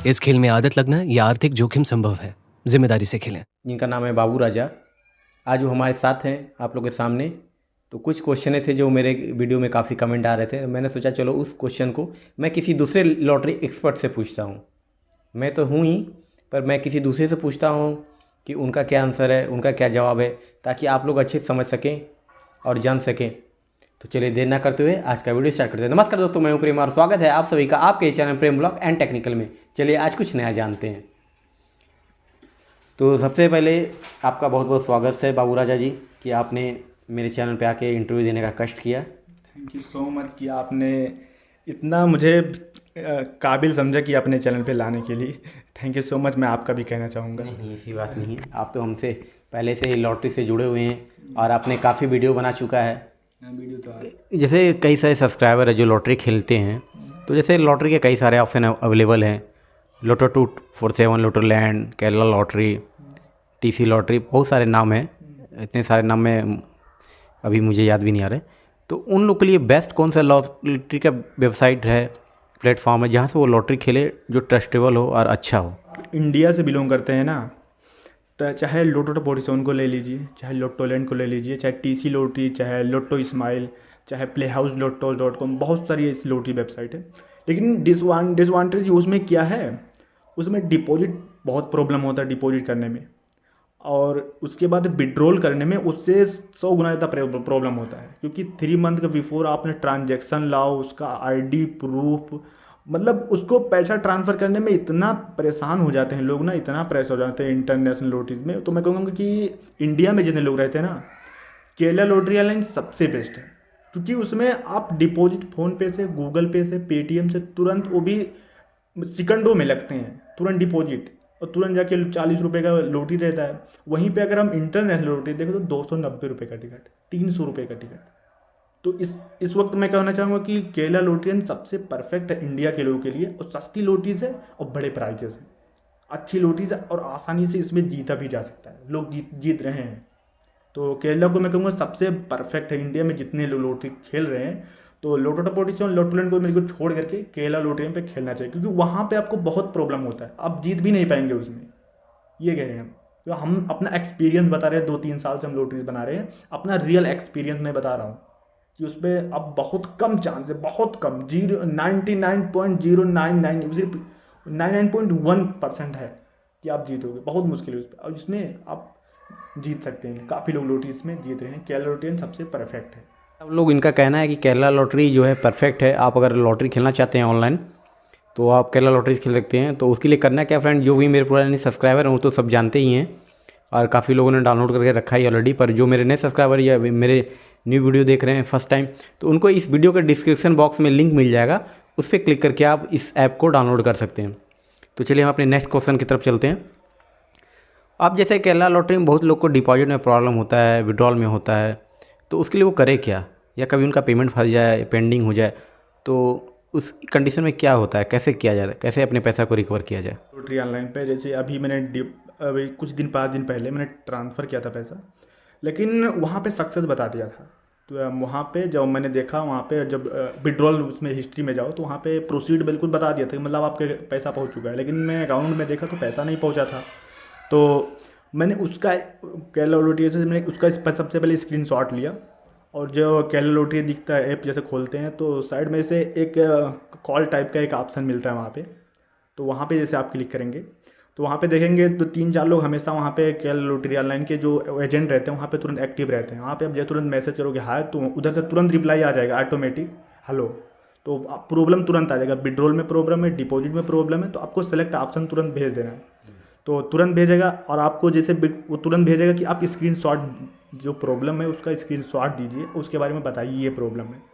इस खेल में आदत लगना या आर्थिक जोखिम संभव है। जिम्मेदारी से खेलें। जिनका नाम है बाबू राजा, आज वो हमारे साथ हैं आप लोगों के सामने। तो कुछ क्वेश्चन थे जो मेरे वीडियो में काफ़ी कमेंट आ रहे थे, मैंने सोचा चलो उस क्वेश्चन को मैं किसी दूसरे लॉटरी एक्सपर्ट से पूछता हूँ। मैं तो हूँ ही, पर मैं किसी दूसरे से पूछता हूँ कि उनका क्या आंसर है, उनका क्या जवाब है, ताकि आप लोग अच्छे से समझ सकें और जान सकें। तो चलिए देर ना करते हुए आज का वीडियो स्टार्ट करते हैं। नमस्कार दोस्तों, मैं हूं प्रेम और स्वागत है आप सभी का आपके channel Prem blog and technical में। चलिए आज कुछ नया जानते हैं। तो सबसे पहले आपका बहुत बहुत स्वागत है बाबू राजा जी कि आपने मेरे चैनल पे आके इंटरव्यू देने का कष्ट किया। थैंक यू सो मच कि आपने इतना मुझे काबिल समझा कि अपने चैनल पे लाने के लिए। थैंक यू सो मच, मैं आपका भी कहना चाहूँगा। नहीं, ऐसी बात नहीं है, आप तो हमसे पहले से ही लॉटरी से जुड़े हुए हैं और आपने काफ़ी वीडियो बना चुका है। वीडियो तो जैसे कई सारे सब्सक्राइबर है जो लॉटरी खेलते हैं, तो जैसे लॉटरी के कई सारे ऑप्शन अवेलेबल हैं। Lotto 247, lotto land, Kerala lottery, TC lottery, बहुत सारे नाम हैं। इतने सारे नाम में अभी मुझे याद भी नहीं आ रहे। तो उन लोग के लिए बेस्ट कौन सा लॉटरी का वेबसाइट है, प्लेटफॉर्म है, जहाँ से वो लॉटरी खेले जो ट्रस्टेबल हो और अच्छा हो? इंडिया से बिलोंग करते हैं ना, तो चाहे लोटो 47 को ले लीजिए, चाहे लोटो लैंड को ले लीजिए, चाहे टीसी लॉटरी, चाहे लोटो स्माइल, चाहे प्ले हाउस लोटो.com, बहुत सारी ऐसी लॉटरी वेबसाइट है। लेकिन डिसवांटेज उसमें क्या है, उसमें डिपॉजिट बहुत प्रॉब्लम होता है डिपॉजिट करने में, और उसके बाद विड्रॉल करने में उससे 100 गुना ज़्यादा प्रॉब्लम होता है। क्योंकि 3 मंथ के बिफोर आपने ट्रांजैक्शन लाओ, उसका आईडी प्रूफ, मतलब उसको पैसा ट्रांसफ़र करने में इतना परेशान हो जाते हैं लोग ना, इतना परेशान हो जाते हैं इंटरनेशनल लॉटरीज में। तो मैं कहूँगा कि इंडिया में जितने लोग रहते हैं ना, केरला लॉटरी ऑनलाइन सबसे बेस्ट है। क्योंकि उसमें आप डिपॉजिट फ़ोनपे से, गूगल पे से, पेटीएम से तुरंत, वो भी सेकंडों में लगते हैं, तुरंत डिपॉजिट, और तुरंत जाके 40 रुपये का लॉटरी रहता है। वहीं पे अगर हम इंटरनेशनल लॉटरी देखें तो 290 रुपये का टिकट, 300 रुपये का टिकट। तो इस वक्त मैं कहना चाहूँगा कि केरला लॉटरी सबसे परफेक्ट है इंडिया के लोगों के लिए, और सस्ती लॉटरीज है और बड़े प्राइजेस हैं, अच्छी लॉटरीज है, और आसानी से इसमें जीता भी जा सकता है, लोग जीत रहे हैं। तो केरला को मैं कहूँगा सबसे परफेक्ट है इंडिया में जितने लोग लॉटरी खेल रहे हैं। तो लोटो 47, लोटो लैंड को मेरे को छोड़ करके केरला लॉटरी पे खेलना चाहिए, क्योंकि वहाँ पे आपको बहुत प्रॉब्लम होता है, आप जीत भी नहीं पाएंगे उसमें। ये कह रहे हैं हम, तो हम अपना एक्सपीरियंस बता रहे हैं। 2-3 साल से हम लॉटरीज बना रहे हैं, अपना रियल एक्सपीरियंस मैं बता रहा हूँ कि उस पर अब बहुत कम चांस है, बहुत कम, 99.099, सिर्फ 99.1% है कि आप जीतोगे। बहुत मुश्किल है उस पर, और इसमें आप जीत सकते हैं। काफ़ी लोग लॉटरी इसमें जीत रहे हैं। केरला लॉटरी सबसे परफेक्ट है। सब लोग इनका कहना है कि केरला लॉटरी जो है परफेक्ट है। आप अगर लॉटरी खेलना चाहते हैं ऑनलाइन तो आप केरला लॉटरी खेल सकते हैं। तो उसके लिए करना क्या फ्रेंड, जो भी मेरे पुराने सब्सक्राइबर हैं वो तो सब जानते ही हैं और काफ़ी लोगों ने डाउनलोड करके रखा है ऑलरेडी। पर जो मेरे नए सब्सक्राइबर या मेरे न्यू वीडियो देख रहे हैं फर्स्ट टाइम, तो उनको इस वीडियो के डिस्क्रिप्शन बॉक्स में लिंक मिल जाएगा, उस पर क्लिक करके आप इस ऐप को डाउनलोड कर सकते हैं। तो चलिए हम अपने नेक्स्ट क्वेश्चन की तरफ चलते हैं। अब जैसे केरला लॉटरी में बहुत लोग को डिपॉजिट में प्रॉब्लम होता है, विड्रॉल में होता है, तो उसके लिए वो करे क्या, या कभी उनका पेमेंट फंस जाए, पेंडिंग हो जाए, तो उस कंडीशन में क्या होता है, कैसे किया जाए, कैसे अपने पैसा को रिकवर किया जाए? लॉटरी ऑनलाइन पे जैसे अभी अभी कुछ दिन 5 दिन पहले मैंने ट्रांसफ़र किया था पैसा, लेकिन वहाँ पे सक्सेस बता दिया था। तो वहाँ पे जब मैंने देखा, वहाँ पे जब विड्रॉल उसमें हिस्ट्री में जाओ तो वहाँ पे प्रोसीड बिल्कुल बता दिया था कि मतलब आपके पैसा पहुँच चुका है, लेकिन मैं अकाउंट में देखा तो पैसा नहीं पहुँचा था। तो मैंने उसका केरला लॉटरी से मैंने उसका सबसे पहले स्क्रीनशॉट लिया, और जो केरला लॉटरी दिखता है ऐप जैसे खोलते हैं तो साइड में से एक कॉल टाइप का एक ऑप्शन मिलता है वहाँ पे। तो वहाँ पे जैसे आप क्लिक करेंगे तो वहाँ पे देखेंगे तो 3-4 लोग हमेशा वहाँ पे केरला लॉटरी ऑनलाइन के जो एजेंट रहते हैं वहाँ पे तुरंत एक्टिव रहते हैं। वहाँ पे आप जब तुरंत मैसेज करोगे हाय, तो उधर से तुरंत रिप्लाई आ जाएगा ऑटोमेटिक, हेलो। तो प्रॉब्लम तुरंत आ जाएगा, विड्रॉल में प्रॉब्लम है, डिपॉजिट में प्रॉब्लम है, तो आपको सेलेक्ट ऑप्शन तुरंत भेज देना है। तो तुरंत भेजेगा, और आपको जैसे वो तुरंत भेजेगा कि आप स्क्रीनशॉट, जो प्रॉब्लम है उसका स्क्रीनशॉट दीजिए, उसके बारे में बताइए ये प्रॉब्लम है।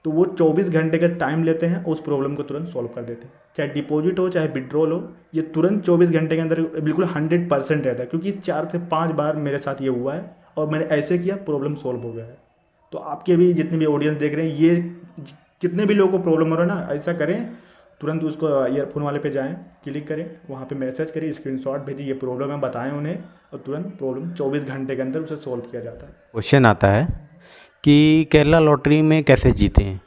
तो वो 24 घंटे का टाइम लेते हैं, उस प्रॉब्लम को तुरंत सॉल्व कर देते हैं। चाहे डिपॉजिट हो चाहे विड्रॉल हो, ये तुरंत 24 घंटे के अंदर बिल्कुल 100% रहता है। क्योंकि 4 से 5 बार मेरे साथ ये हुआ है और मैंने ऐसे किया, प्रॉब्लम सॉल्व हो गया है। तो आपके भी जितने भी ऑडियंस देख रहे हैं, ये कितने भी लोगों को प्रॉब्लम हो रहा है ना, ऐसा करें, तुरंत उसको ईयरफोन वाले पे जाएं, क्लिक करें, वहाँ पे मैसेज करें, स्क्रीनशॉट भेजिए, ये प्रॉब्लम है बताएं उन्हें, और तुरंत प्रॉब्लम 24 घंटे के अंदर उसे सॉल्व किया जाता है। क्वेश्चन आता है कि केरला लॉटरी में कैसे जीते हैं।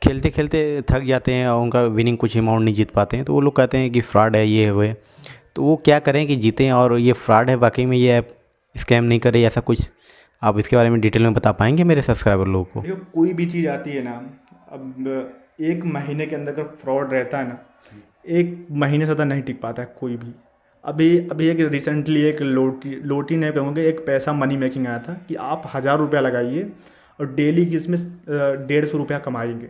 खेलते खेलते थक जाते हैं और उनका विनिंग कुछ अमाउंट नहीं जीत पाते हैं, तो वो लोग कहते हैं कि फ्रॉड है, ये है वो है। तो वो क्या करें कि जीतें, और ये फ्रॉड है वाकई में, ये ऐप स्कैम नहीं कर रही, ऐसा कुछ आप इसके बारे में डिटेल में बता पाएंगे मेरे सब्सक्राइबर लोगों को? देखो, कोई भी चीज़ आती है ना, अब एक महीने के अंदर अगर फ्रॉड रहता है ना, एक महीने से ज़्यादा नहीं टिक पाता है कोई भी। अभी अभी एक रिसेंटली एक लोटी नहीं कहूँगा, एक पैसा मनी मेकिंग आया था कि आप 1,000 रुपया लगाइए और डेली की इसमें 150 रुपया कमाएंगे।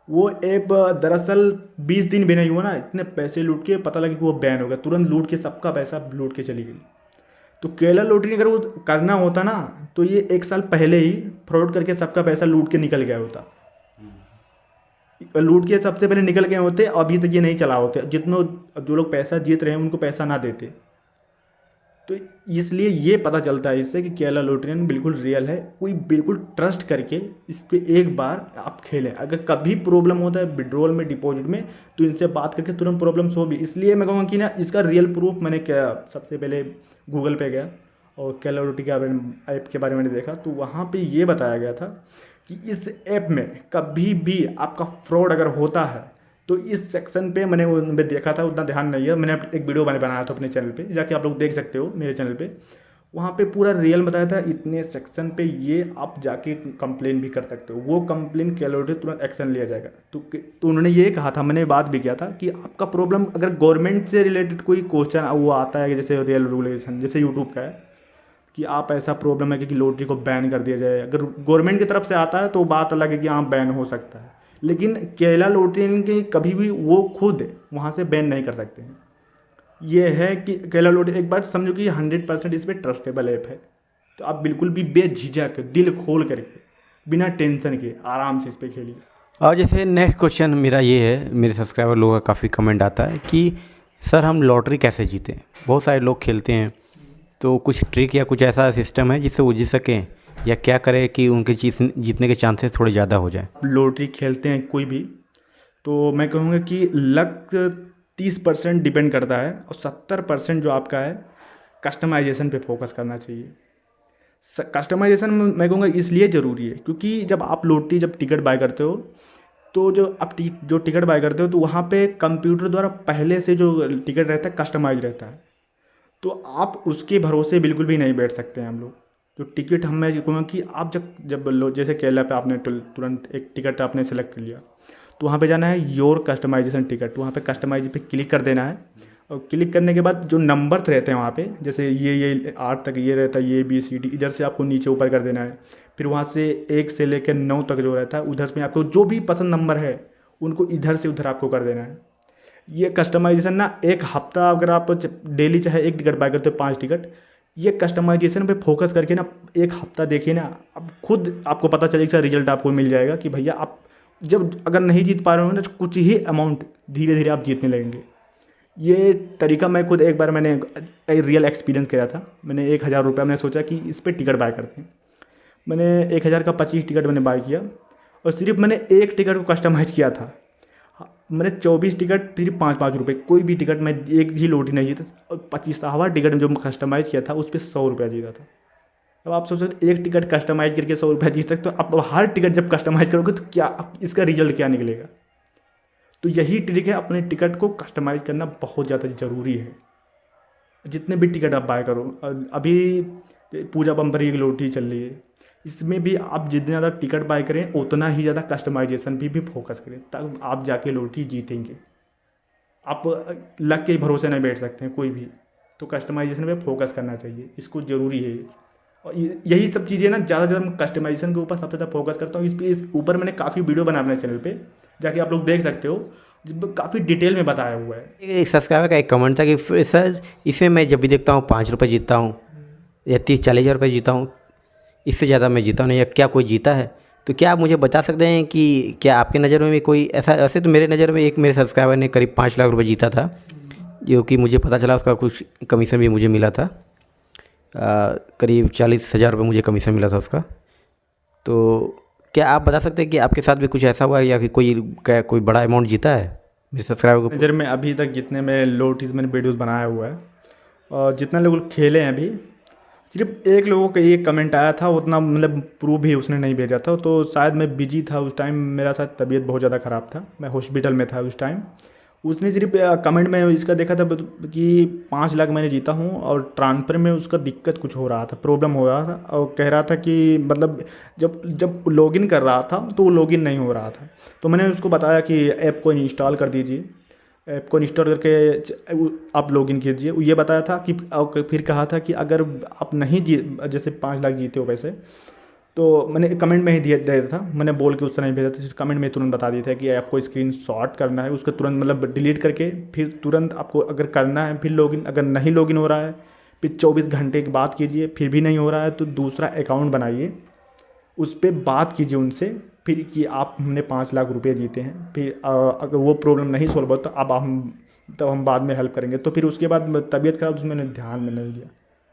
वो ऐप दरअसल 20 दिन भी नहीं हुआ ना, इतने पैसे लूट के पता लगा कि वो बैन हो गया, तुरंत लूट के सबका पैसा लूट के चली गई। तो केरला लॉटरी अगर वो करना होता ना, तो ये 1 साल पहले ही फ्रॉड करके सबका पैसा लूट के निकल गया होता। लूट के सबसे पहले निकल गए होते, अभी तक ये नहीं चला होते, जितनों जो लोग पैसा जीत रहे हैं उनको पैसा ना देते। तो इसलिए ये पता चलता है इससे कि केरला लॉटरी बिल्कुल रियल है। कोई बिल्कुल ट्रस्ट करके इसको एक बार आप खेलें। अगर कभी प्रॉब्लम होता है विड्रॉल में, डिपॉजिट में, तो इनसे बात करके तुरंत प्रॉब्लम सॉल्व भी। इसलिए मैं कहूँगा कि ना, इसका रियल प्रूफ मैंने क्या, सबसे पहले गूगल पे गया और केरला लॉटरी के ऐप के बारे में देखा, तो वहाँ पे ये बताया गया था कि इस ऐप में कभी भी आपका फ्रॉड अगर होता है तो इस सेक्शन पे मैंने उनमें देखा था, उतना ध्यान नहीं है, मैंने एक वीडियो बनाया था अपने चैनल पे, जाके आप लोग देख सकते हो मेरे चैनल पे। वहाँ पे पूरा रियल बताया था, इतने सेक्शन पे ये आप जाके कंप्लेन भी कर सकते हो, वो कंप्लेन केरला लॉटरी तुरंत एक्शन लिया जाएगा। तो उन्होंने ये कहा था, मैंने बात भी किया था कि आपका प्रॉब्लम अगर गवर्नमेंट से रिलेटेड कोई क्वेश्चन वो आता है, जैसे रियल रेगुलेशन जैसे यूट्यूब का है कि आप ऐसा प्रॉब्लम है कि लॉटरी को बैन कर दिया जाए, अगर गवर्नमेंट की तरफ से आता है तो बात अलग है कि हाँ बैन हो सकता है। लेकिन केरला लॉटरी के कभी भी वो खुद वहाँ से बैन नहीं कर सकते हैं। ये है कि केरला लॉटरी, एक बार समझो कि 100% इस पर ट्रस्टेबल ऐप है, तो आप बिल्कुल भी बेझिझक दिल खोल करके बिना टेंशन के आराम से इस पर खेलिए। और जैसे नेक्स्ट क्वेश्चन मेरा ये है, मेरे सब्सक्राइबर लोगों का काफ़ी कमेंट आता है कि सर हम लॉटरी कैसे जीतें? बहुत सारे लोग खेलते हैं, तो कुछ ट्रिक या कुछ ऐसा सिस्टम है जिससे वो जीत सकें, या क्या करें कि उनके जीतने के चांसेस थोड़े ज़्यादा हो जाए? लॉटरी खेलते हैं कोई भी, तो मैं कहूँगा कि लक 30% डिपेंड करता है और 70% जो आपका है कस्टमाइजेशन पे फोकस करना चाहिए। कस्टमाइजेशन मैं कहूँगा इसलिए ज़रूरी है क्योंकि जब आप लॉटरी जब टिकट बाय करते हो, तो जो आप जो टिकट बाय करते हो, तो वहाँ पे कंप्यूटर द्वारा पहले से जो टिकट रहता है कस्टमाइज रहता है, तो आप उसके भरोसे बिल्कुल भी नहीं बैठ सकते हैं हम लोग। जो टिकट हम, मैं कहूँगा कि आप जब जैसे केरला पे आपने तुरंत एक टिकट आपने सेलेक्ट कर लिया, तो वहाँ पे जाना है योर कस्टमाइजेशन टिकट, वहाँ पे कस्टमाइज पे क्लिक कर देना है। और क्लिक करने के बाद जो नंबर्स रहते हैं वहाँ पे, जैसे ये 8 तक ये रहता है, ये ABCD, इधर से आपको नीचे ऊपर कर देना है। फिर वहाँ से 1 से लेकर 9 तक जो रहता है, उधर में आपको जो भी पसंद नंबर है उनको इधर से उधर आपको कर देना है। ये कस्टमाइजेशन ना, एक हफ्ता अगर आप डेली चाहे एक टिकट बाय करते हो 5 टिकट, ये कस्टमाइजेशन पे फोकस करके ना एक हफ्ता देखिए ना, अब खुद आपको पता चलेगा, रिजल्ट आपको मिल जाएगा कि भैया आप जब अगर नहीं जीत पा रहे हो ना, तो कुछ ही अमाउंट धीरे धीरे आप जीतने लगेंगे। ये तरीका मैं खुद एक बार मैंने रियल एक्सपीरियंस किया था। मैंने 1,000 रुपया मैंने सोचा कि इस पर टिकट बाय करते हैं। मैंने 1,000 का 25 टिकट मैंने बाय किया और सिर्फ मैंने एक टिकट को कस्टमाइज़ किया था। मैंने 24 टिकट सिर्फ 5-5 रुपये, कोई भी टिकट मैं एक भी लॉटरी नहीं जीता, और 25वां टिकट जो कस्टमाइज़ किया था उस पर 100 रुपया जीता था। अब आप सोच सकते एक टिकट कस्टमाइज़ करके 100 रुपया जीत सकते हो, तो आप हर टिकट जब कस्टमाइज़ करोगे तो क्या इसका रिजल्ट क्या निकलेगा? तो यही ट्रिक है, अपने टिकट को कस्टमाइज़ करना बहुत ज़्यादा ज़रूरी है। जितने भी टिकट आप बाय करो, अभी पूजा बम्पर की लॉटरी चल रही है, इसमें भी आप जितने ज़्यादा टिकट बाय करें उतना ही ज़्यादा कस्टमाइजेशन भी फोकस करें, तब आप जाके लॉटरी जीतेंगे। आप लक के भरोसे नहीं बैठ सकते हैं कोई भी, तो कस्टमाइजेशन पे फोकस करना चाहिए, इसको ज़रूरी है। और यही सब चीज़ें ना, ज़्यादा मैं कस्टमाइजेशन के ऊपर सबसे ज़्यादा फोकस करता हूँ। इस ऊपर मैंने काफ़ी वीडियो बनाया अपने चैनल पर, जाके आप लोग देख सकते हो, काफ़ी डिटेल में बताया हुआ है। एक सब्सक्राइबर का एक कमेंट था कि सर इसमें मैं जब भी देखता हूँ 5 रुपये जीतता हूँ या 30-40 हज़ार रुपये जीता हूँ, इससे ज़्यादा मैं जीता नहीं, या क्या कोई जीता है? तो क्या आप मुझे बता सकते हैं कि क्या आपके नज़र में भी कोई ऐसे तो मेरे नज़र में एक मेरे सब्सक्राइबर ने करीब 5 लाख रुपए जीता था, जो कि मुझे पता चला उसका कुछ कमीशन भी मुझे मिला था, करीब 40,000 रुपये मुझे कमीशन मिला था उसका। तो क्या आप बता सकते हैं कि आपके साथ भी कुछ ऐसा हुआ है, या कि कोई बड़ा अमाउंट जीता है मेरे सब्सक्राइबर को? नज़र में अभी तक जितने में लॉटरीज मैंने वीडियोज़ बनाया हुआ है और जितने लोग खेले हैं अभी, सिर्फ एक लोगों का एक कमेंट आया था, उतना मतलब प्रूफ भी उसने नहीं भेजा था, तो शायद मैं बिजी था उस टाइम, मेरा शायद तबीयत बहुत ज़्यादा ख़राब था, मैं हॉस्पिटल में था उस टाइम। उसने सिर्फ कमेंट में इसका देखा था कि 5 लाख मैंने जीता हूँ और ट्रांसफ़र में उसका दिक्कत कुछ हो रहा था, प्रॉब्लम हो रहा था, और कह रहा था कि मतलब जब लॉगिन कर रहा था तो वो लॉगिन नहीं हो रहा था। तो मैंने उसको बताया कि ऐप को इंस्टॉल कर दीजिए, ऐप को इंस्टॉल करके आप लॉगिन कीजिए। ये बताया था कि फिर कहा था कि अगर आप नहीं जैसे 5 लाख जीते हो पैसे, तो मैंने कमेंट में ही दे दिया था, मैंने बोल के उससे नहीं भेजा था, कमेंट में तुरंत बता दिया था कि आपको स्क्रीनशॉट करना है, उसको तुरंत मतलब डिलीट करके फिर तुरंत आपको अगर करना है फिर लॉगिन, अगर नहीं लॉगिन हो रहा है फिर 24 घंटे की बात कीजिए, फिर भी नहीं हो रहा है तो दूसरा अकाउंट बनाइए, उस पर बात कीजिए उनसे फिर कि आप हमने 5 लाख रुपए जीते हैं, फिर अगर वो प्रॉब्लम नहीं सॉल्व हो तो अब हम बाद में हेल्प करेंगे। तो फिर उसके बाद तबीयत खराब, उसमें मैंने ध्यान में नहीं दिया,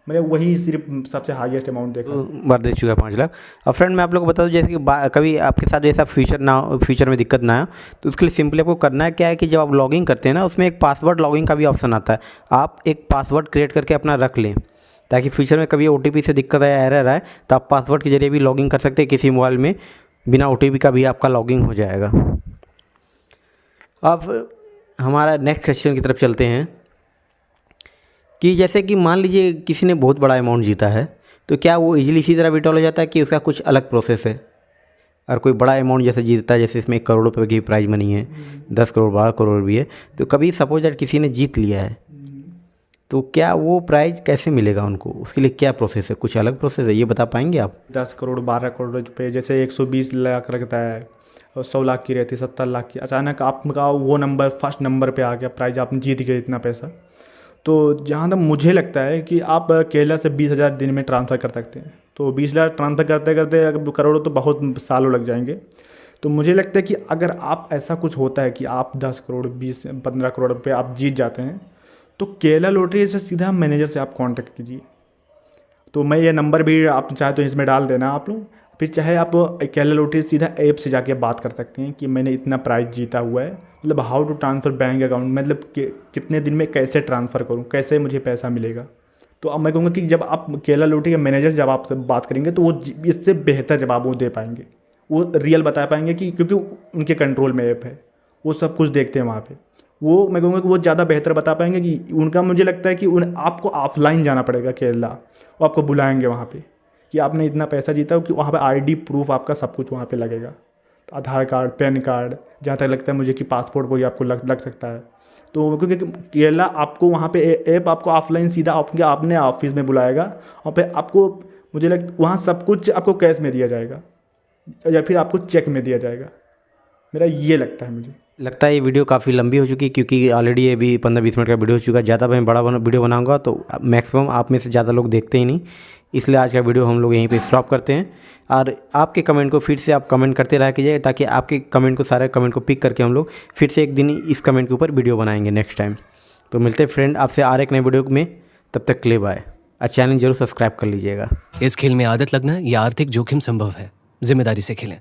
मैंने वही सिर्फ सबसे हाईएस्ट अमाउंट देखा। बार दे चुका है 5 लाख। अब फ्रेंड मैं आप लोग को बता दूं, जैसे कि कभी आपके साथ जैसा फ्यूचर में दिक्कत ना आए, तो उसके लिए सिंपली आपको करना है क्या है कि जब आप लॉगिन करते हैं ना, उसमें एक पासवर्ड लॉगिन का भी ऑप्शन आता है, आप एक पासवर्ड क्रिएट करके अपना रख लें, ताकि फ्यूचर में कभी OTP से दिक्कत आए, एरर आए, तो आप पासवर्ड के जरिए भी लॉगिन कर सकते हैं किसी मोबाइल में, बिना OTP का भी आपका लॉगिन हो जाएगा। अब हमारा नेक्स्ट क्वेश्चन की तरफ चलते हैं कि जैसे कि मान लीजिए किसी ने बहुत बड़ा अमाउंट जीता है, तो क्या वो इजीली इसी तरह विड्रॉल हो जाता है कि उसका कुछ अलग प्रोसेस है? और कोई बड़ा अमाउंट जैसे जीतता है, जैसे इसमें 1 करोड़ रुपए की प्राइज मनी है, 10 करोड़ 12 करोड़ भी है, तो कभी सपोज दैट किसी ने जीत लिया है, तो क्या वो प्राइज कैसे मिलेगा उनको? उसके लिए क्या प्रोसेस है? कुछ अलग प्रोसेस है, ये बता पाएंगे आप? 10 करोड़ 12 करोड़ रुपये, जैसे 120 लाख लगता है और 100 लाख की रहती है, 70 लाख की, अचानक आपका वो नंबर फर्स्ट नंबर पे आ गया, प्राइज आपने जीत गए इतना पैसा। तो जहाँ तक मुझे लगता है कि आप केरला से 20,000 दिन में ट्रांसफ़र कर सकते हैं, तो 20 लाख ट्रांसफ़र करते करते अगर करोड़ों तो बहुत सालों लग जाएंगे। तो मुझे लगता है कि अगर आप ऐसा कुछ होता है कि आप 10 करोड़ 20-15 करोड़ रुपये आप जीत जाते हैं, तो केरला लॉटरी से सीधा मैनेजर से आप कांटेक्ट कीजिए। तो मैं ये नंबर भी आप चाहे तो इसमें डाल देना आप लोग, फिर चाहे आप केरला लॉटरी सीधा ऐप से जाके बात कर सकते हैं कि मैंने इतना प्राइज़ जीता हुआ है, मतलब how to transfer bank account, मतलब कितने दिन में कैसे ट्रांसफ़र करूँ, कैसे मुझे पैसा मिलेगा। तो अब मैं कहूँगा कि जब आप केरला लॉटरी के मैनेजर जब आपसे बात करेंगे तो वो इससे बेहतर जवाब वो दे पाएंगे, वो रियल बता पाएंगे कि क्योंकि उनके कंट्रोल में ऐप है, वो सब कुछ देखते हैं वहाँ पे, वो मैं कहूँगा कि वो ज़्यादा बेहतर बता पाएंगे कि उनका, मुझे लगता है कि आपको ऑफलाइन जाना पड़ेगा केरला, वो आपको बुलाएंगे वहाँ पे कि आपने इतना पैसा जीता हो, कि वहाँ पे ID प्रूफ आपका सब कुछ वहाँ पे लगेगा, आधार कार्ड, पैन कार्ड, जहाँ तक लगता है मुझे कि पासपोर्ट भी आपको लग सकता है। तो क्योंकि केरला आपको वहाँ पे ऐप आपको ऑफलाइन सीधा अपने ऑफिस में बुलाएगा, और फिर आपको मुझे वहाँ सब कुछ आपको कैश में दिया जाएगा या फिर आपको चेक में दिया जाएगा, मेरा ये लगता है। मुझे लगता है ये वीडियो काफ़ी लंबी हो चुकी है, क्योंकि ऑलरेडी ये भी 15-20 मिनट का वीडियो हो चुका है। ज़्यादा मैं बड़ा वीडियो बनाऊंगा तो मैक्सिमम आप में से ज़्यादा लोग देखते ही नहीं, इसलिए आज का वीडियो हम लोग यहीं पे स्टॉप करते हैं। और आपके कमेंट को फिर से आप कमेंट करते रहा कीजिए, ताकि आपके कमेंट को, सारे कमेंट को पिक करके हम लोग फिर से एक दिन इस कमेंट के ऊपर वीडियो बनाएंगे नेक्स्ट टाइम। तो मिलते हैं फ्रेंड आपसे और एक नए वीडियो में, तब तक के लिए बाय। और चैनल जरूर सब्सक्राइब कर लीजिएगा। इस खेल में आदत लगना या आर्थिक जोखिम संभव है, जिम्मेदारी से खेलें।